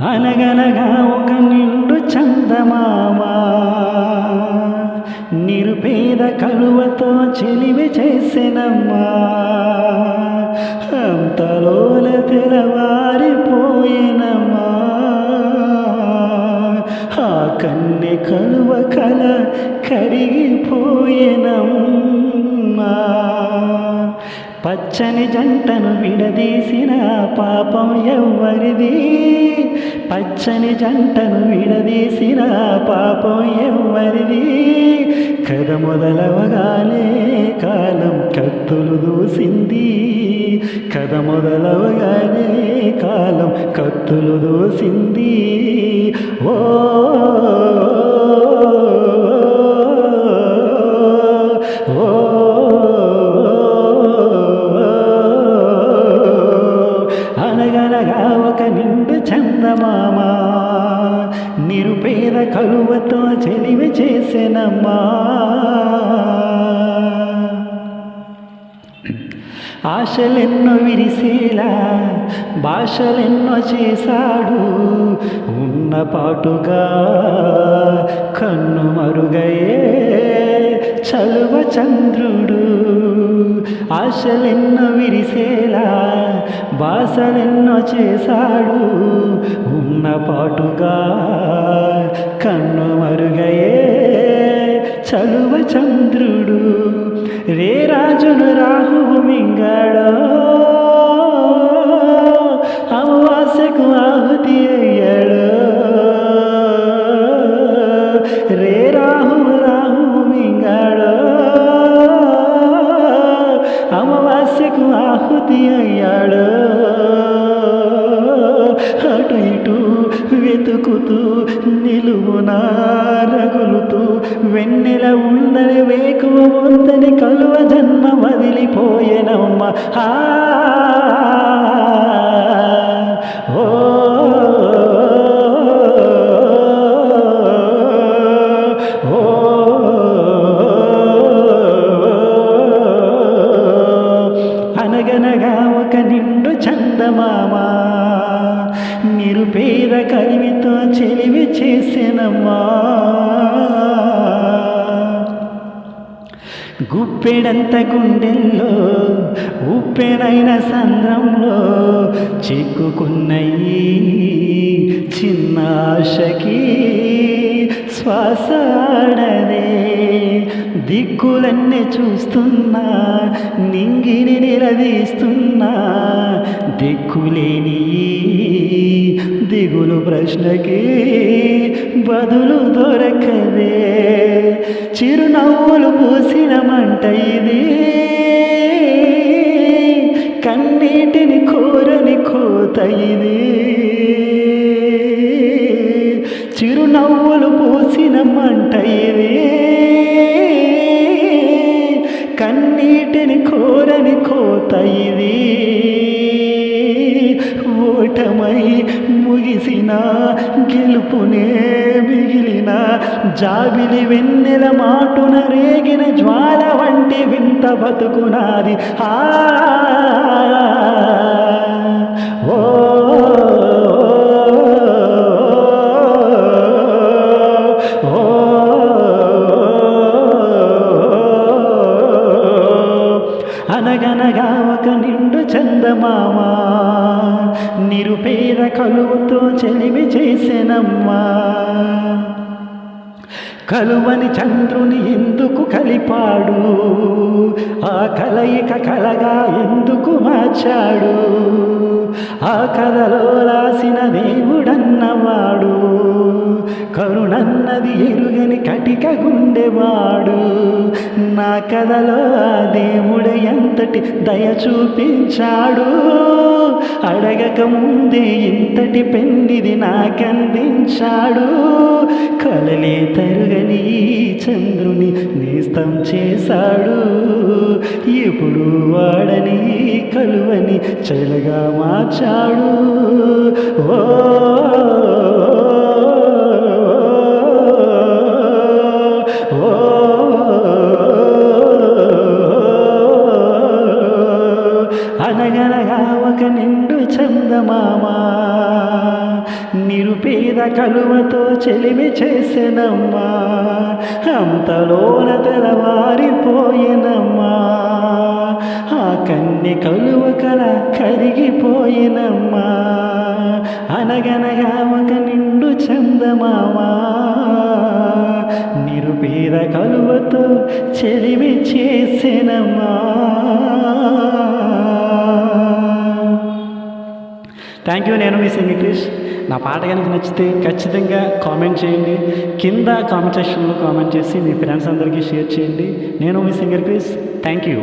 అనగనగా ఒక నిండు చందమామ నిరుపేద కలువతో చెలిమి చేసెనమ్మా. అంతలోన తెరవారిపోయేనమ్మా. ఆ కన్నె కలువ కల కరిగిపోయేనమ్మా. పచ్చని జంటను విడదీసిన పాపం ఎవ్వరిది? పచ్చని జంటను విడదీసిన పాపం ఎవ్వరిది? కథ మొదలవగానే కాలం కత్తులు దూసింది. కథ మొదలవగానే కాలం కత్తులు దూసింది. ఓ ఓ అనగనగా ఒక నిండు చందమామ నిరుపేద కలువతో చెలిమి చేసెనమ్మా. ఆశలెన్నో విరిసేలా భాషలెన్నో చేశాడు. ఉన్న పాటుగా కన్ను మరుగయే చలువ చంద్రుడు. ఆశలెన్నో విరిసేలా భాషలెన్నో చేశాడు. ఉన్న పాటుగా కన్ను మరుగయే చలువ చంద్రుడు. రే రాజును రాహువు మింగాడో అమావాస్యకు ఆహుతి అయ్యాడు. రే రాహువు మింగాడో అమావాస్యకు ఆహుతి అయ్యాడు. అటు ఇటు వెతుకుతూ నిలువునా రగులుతూ వెన్నెల ఉందని వేకువ ఉందని కలువ జన్మ వదిలిపోయేనమ్మ. ఓ అనగనగా ఒక నిండు చందమామ నిరుపేద కలిమితో చెలిమి చేసెనమ్మా. గుప్పెడంత గుండెల్లో ఉప్పెనైన సంద్రంలో చిక్కుకున్నయి చిన్న ఆశకి శ్వాస ఆడదే. దిక్కులన్నీ చూస్తున్నా నింగిని నిలదీస్తున్నా దిక్కులేని దిగులు ప్రశ్నకి బదులు దొరకదే. చిరునవ్వులు పూసిన మంట ఇది కన్నీటిని కోరని కోత ఇది. చిరునవ్వులు పూసిన మంట ఇది కన్నీటిని కోరని కోత ఇది. ఓటమై ముగిసిన గెలుపునే మిగిలిన జాబిలి వెన్నెల మాటున రేగిన జ్వాల వంటి వింత బతుకునాది. ఓ అనగనగా ఒక నిండు చందమామ నిరుపేద కలువతో చెలిమి చేసెనమ్మా. కలువని చంద్రుని ఎందుకు కలిపాడు? ఆ కలయిక కలగా ఎందుకు మార్చాడు? ఆ కథలో రాసిన దేవుడన్నవాడు కరుణన్నది ఎరుగని కటిక గుండెవాడు. నా కథలో ఆ దేవుడు ఎంతటి దయ చూపించాడు. అడగక ముందే ఇంతటి పెన్నిది నాకందించాడు. కలలే తరుగని చంద్రుని నేస్తం చేశాడు. ఎప్పుడు వాడని కలువని చలగా మార్చాడు. ఓ అనగనగా ఒక నిండు చందమామ నిరుపేద కలువతో చెలిమి చేసెనమ్మా, అంతలోన తెలవారిపోయెనమ్మా, ఆ కన్నె కలువ కల కరిగిపోయెనమ్మా, అనగనగా ఒక నిండు చందమామా నిరుపేద కలువతో చెలిమి చేసెనమ్మా. Thank you. నేను మీ సింగి క్రిష్. నా పాట కనుక నచ్చితే ఖచ్చితంగా కామెంట్ చేయండి. కింద కామెంట్ సెక్షన్లో కామెంట్ చేసి మీ ఫ్రెండ్స్ అందరికీ షేర్ చేయండి. నేను మీ సింగర్ క్రిష్. Thank you.